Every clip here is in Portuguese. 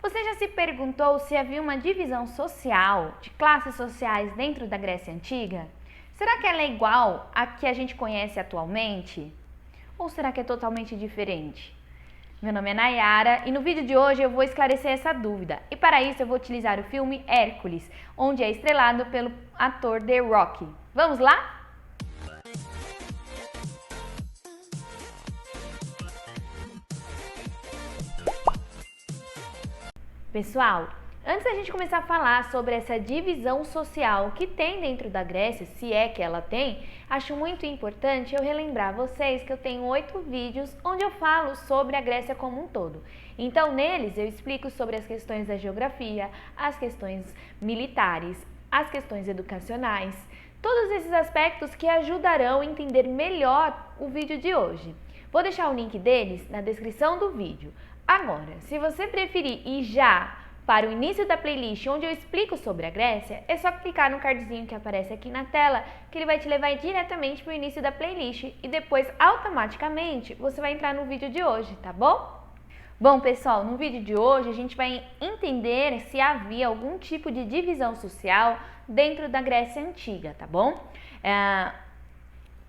Você já se perguntou se havia uma divisão social, de classes sociais dentro da Grécia Antiga? Será que ela é igual à que a gente conhece atualmente? Ou será que é totalmente diferente? Meu nome é Nayara e no vídeo de hoje eu vou esclarecer essa dúvida. E para isso eu vou utilizar o filme Hércules, onde é estrelado pelo ator The Rock. Vamos lá? Pessoal, antes da gente começar a falar sobre essa divisão social que tem dentro da Grécia, se é que ela tem, acho muito importante eu relembrar vocês que eu tenho 8 vídeos onde eu falo sobre a Grécia como um todo. Então, neles eu explico sobre as questões da geografia, as questões militares, as questões educacionais, todos esses aspectos que ajudarão a entender melhor o vídeo de hoje. Vou deixar o link deles na descrição do vídeo. Agora, se você preferir ir já para o início da playlist onde eu explico sobre a Grécia, é só clicar no cardzinho que aparece aqui na tela que ele vai te levar diretamente para o início da playlist e depois automaticamente você vai entrar no vídeo de hoje, tá bom? Bom, pessoal, no vídeo de hoje a gente vai entender se havia algum tipo de divisão social dentro da Grécia Antiga, tá bom?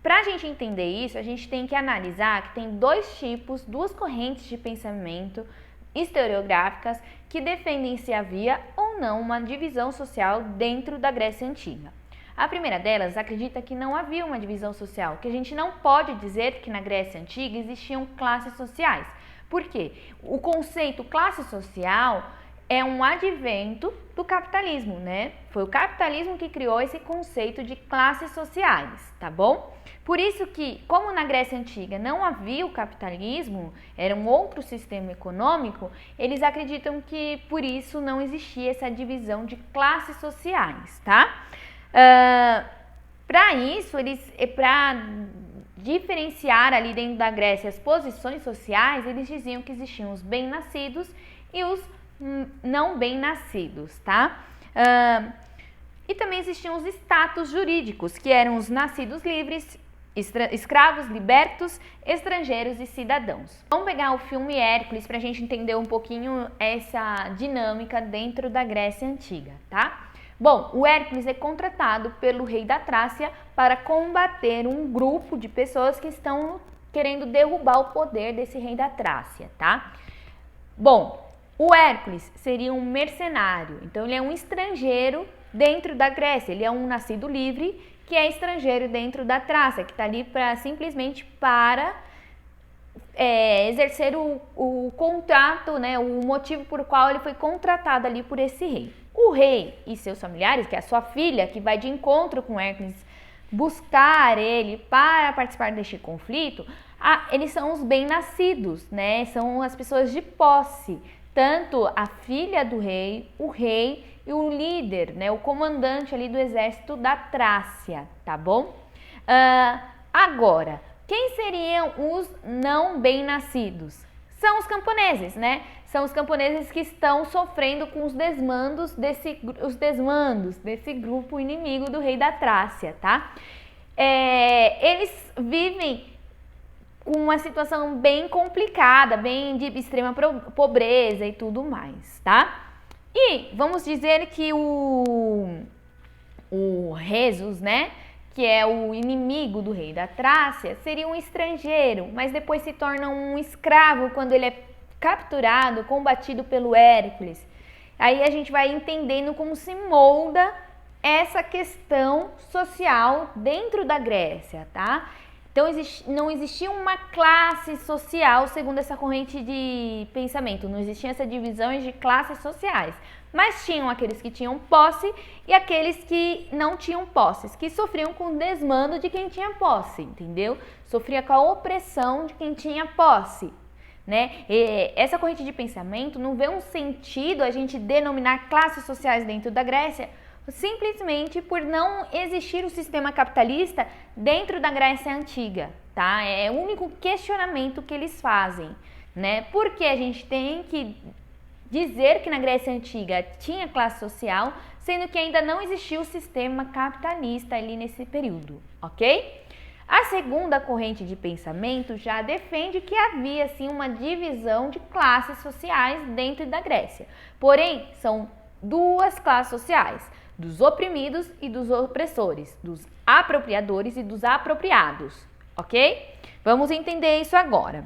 Para a gente entender isso, a gente tem que analisar que tem duas correntes de pensamento historiográficas que defendem se havia ou não uma divisão social dentro da Grécia Antiga. A primeira delas acredita que não havia uma divisão social, que a gente não pode dizer que na Grécia Antiga existiam classes sociais. Por quê? O conceito classe social é um advento do capitalismo, né? Foi o capitalismo que criou esse conceito de classes sociais, tá bom? Por isso que, como na Grécia Antiga não havia o capitalismo, era um outro sistema econômico, eles acreditam que por isso não existia essa divisão de classes sociais, tá? Para isso, para diferenciar ali dentro da Grécia as posições sociais, eles diziam que existiam os bem-nascidos e os não bem-nascidos, tá? E também existiam os status jurídicos, que eram os nascidos livres, escravos, libertos, estrangeiros e cidadãos. Vamos pegar o filme Hércules para a gente entender um pouquinho essa dinâmica dentro da Grécia Antiga, tá? Bom, o Hércules é contratado pelo rei da Trácia para combater um grupo de pessoas que estão querendo derrubar o poder desse rei da Trácia, tá? Bom, o Hércules seria um mercenário, então ele é um estrangeiro dentro da Grécia, ele é um nascido livre que é estrangeiro dentro da Trácia, que está ali simplesmente para exercer o contrato, né, o motivo por qual ele foi contratado ali por esse rei. O rei e seus familiares, que é a sua filha, que vai de encontro com Hércules, buscar ele para participar deste conflito, eles são os bem-nascidos, né, são as pessoas de posse, tanto a filha do rei, o rei e o líder, né, o comandante ali do exército da Trácia, tá bom? Agora, quem seriam os não bem-nascidos? São os camponeses, né? São os camponeses que estão sofrendo com os desmandos desse grupo inimigo do rei da Trácia, tá? Eles vivem com uma situação bem complicada, bem de extrema pobreza e tudo mais, tá? E vamos dizer que o Rhesus, né, que é o inimigo do rei da Trácia, seria um estrangeiro, mas depois se torna um escravo quando ele é capturado, combatido pelo Hércules. Aí a gente vai entendendo como se molda essa questão social dentro da Grécia, tá? Então, não existia uma classe social segundo essa corrente de pensamento, não existiam essas divisões de classes sociais, mas tinham aqueles que tinham posse e aqueles que não tinham posses, que sofriam com o desmando de quem tinha posse, entendeu? Sofria com a opressão de quem tinha posse, né? E essa corrente de pensamento não vê um sentido a gente denominar classes sociais dentro da Grécia, simplesmente por não existir o sistema capitalista dentro da Grécia Antiga, tá? É o único questionamento que eles fazem, né? Porque a gente tem que dizer que na Grécia Antiga tinha classe social, sendo que ainda não existia o sistema capitalista ali nesse período, ok? A segunda corrente de pensamento já defende que havia sim uma divisão de classes sociais dentro da Grécia. Porém, são duas classes sociais, dos oprimidos e dos opressores, dos apropriadores e dos apropriados, ok? Vamos entender isso agora.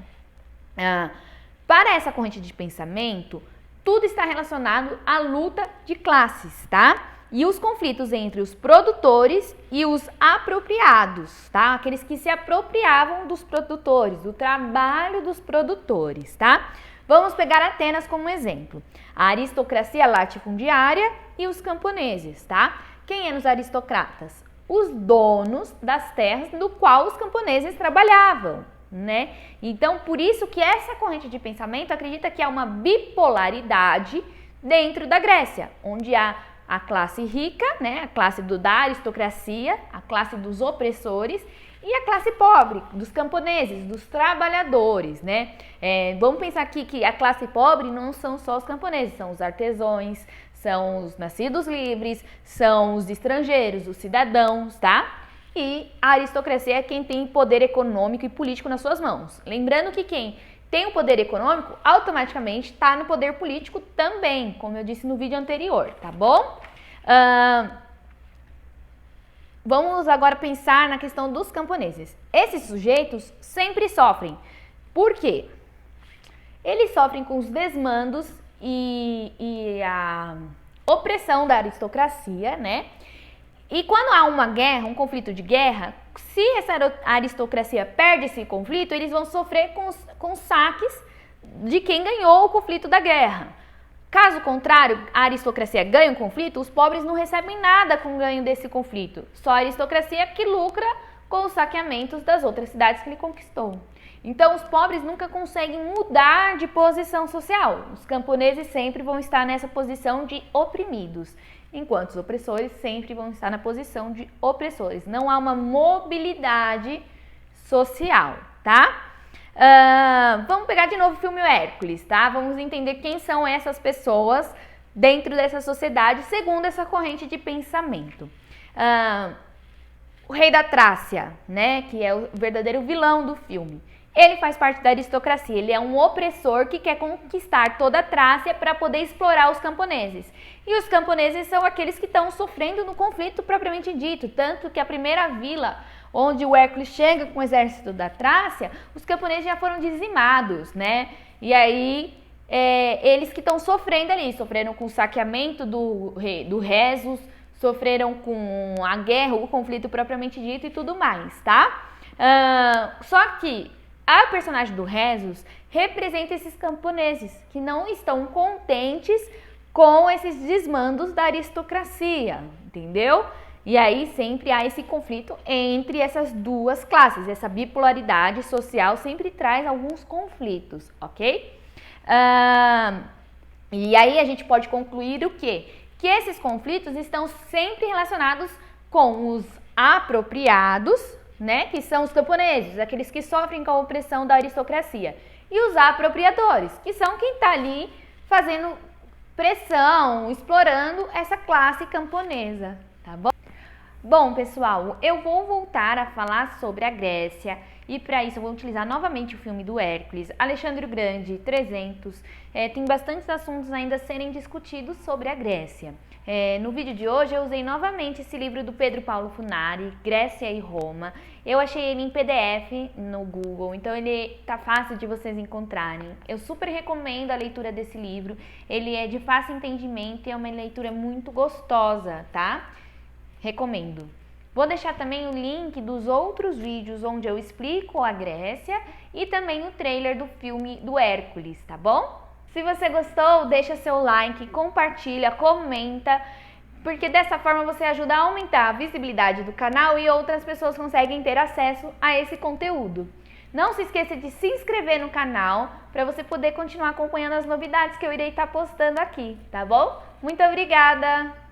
Para essa corrente de pensamento, tudo está relacionado à luta de classes, tá? E os conflitos entre os produtores e os apropriados, tá? Aqueles que se apropriavam dos produtores, do trabalho dos produtores, tá? Vamos pegar Atenas como exemplo. A aristocracia latifundiária e os camponeses, tá? Quem eram os aristocratas? Os donos das terras do qual os camponeses trabalhavam, né? Então, por isso que essa corrente de pensamento acredita que há uma bipolaridade dentro da Grécia, onde há a classe rica, né, a classe da aristocracia, a classe dos opressores e a classe pobre, dos camponeses, dos trabalhadores, né? Vamos pensar aqui que a classe pobre não são só os camponeses, são os artesãos, são os nascidos livres, são os estrangeiros, os cidadãos, tá? E a aristocracia é quem tem poder econômico e político nas suas mãos. Lembrando que quem tem o poder econômico, automaticamente está no poder político também, como eu disse no vídeo anterior, tá bom? Vamos agora pensar na questão dos camponeses. Esses sujeitos sempre sofrem. Por quê? Eles sofrem com os desmandos e a opressão da aristocracia, né? E quando há uma guerra, um conflito de guerra, se essa aristocracia perde esse conflito, eles vão sofrer com saques de quem ganhou o conflito da guerra. Caso contrário, a aristocracia ganha um conflito, os pobres não recebem nada com o ganho desse conflito. Só a aristocracia que lucra com os saqueamentos das outras cidades que ele conquistou. Então, os pobres nunca conseguem mudar de posição social. Os camponeses sempre vão estar nessa posição de oprimidos, enquanto os opressores sempre vão estar na posição de opressores. Não há uma mobilidade social, tá? Vamos pegar de novo o filme Hércules, tá? Vamos entender quem são essas pessoas dentro dessa sociedade, segundo essa corrente de pensamento. O rei da Trácia, né? Que é o verdadeiro vilão do filme. Ele faz parte da aristocracia, ele é um opressor que quer conquistar toda a Trácia para poder explorar os camponeses. E os camponeses são aqueles que estão sofrendo no conflito propriamente dito, tanto que a primeira vila onde o Hércules chega com o exército da Trácia, os camponeses já foram dizimados, né? E aí, eles que estão sofrendo ali, sofreram com o saqueamento do Resus, sofreram com a guerra, o conflito propriamente dito e tudo mais, tá? Só que a personagem do Resus representa esses camponeses que não estão contentes com esses desmandos da aristocracia, entendeu? E aí sempre há esse conflito entre essas duas classes, essa bipolaridade social sempre traz alguns conflitos, ok? E aí a gente pode concluir o quê? Que esses conflitos estão sempre relacionados com os apropriados, né, que são os camponeses, aqueles que sofrem com a opressão da aristocracia, e os apropriadores, que são quem está ali fazendo pressão, explorando essa classe camponesa, tá bom? Bom, pessoal, eu vou voltar a falar sobre a Grécia e para isso eu vou utilizar novamente o filme do Hércules, Alexandre o Grande, 300. Tem bastantes assuntos ainda a serem discutidos sobre a Grécia. No vídeo de hoje eu usei novamente esse livro do Pedro Paulo Funari, Grécia e Roma. Eu achei ele em PDF no Google, então ele tá fácil de vocês encontrarem. Eu super recomendo a leitura desse livro, ele é de fácil entendimento e é uma leitura muito gostosa, tá? Recomendo. Vou deixar também o link dos outros vídeos onde eu explico a Grécia e também o trailer do filme do Hércules, tá bom? Se você gostou, deixa seu like, compartilha, comenta, porque dessa forma você ajuda a aumentar a visibilidade do canal e outras pessoas conseguem ter acesso a esse conteúdo. Não se esqueça de se inscrever no canal para você poder continuar acompanhando as novidades que eu irei estar postando aqui, tá bom? Muito obrigada!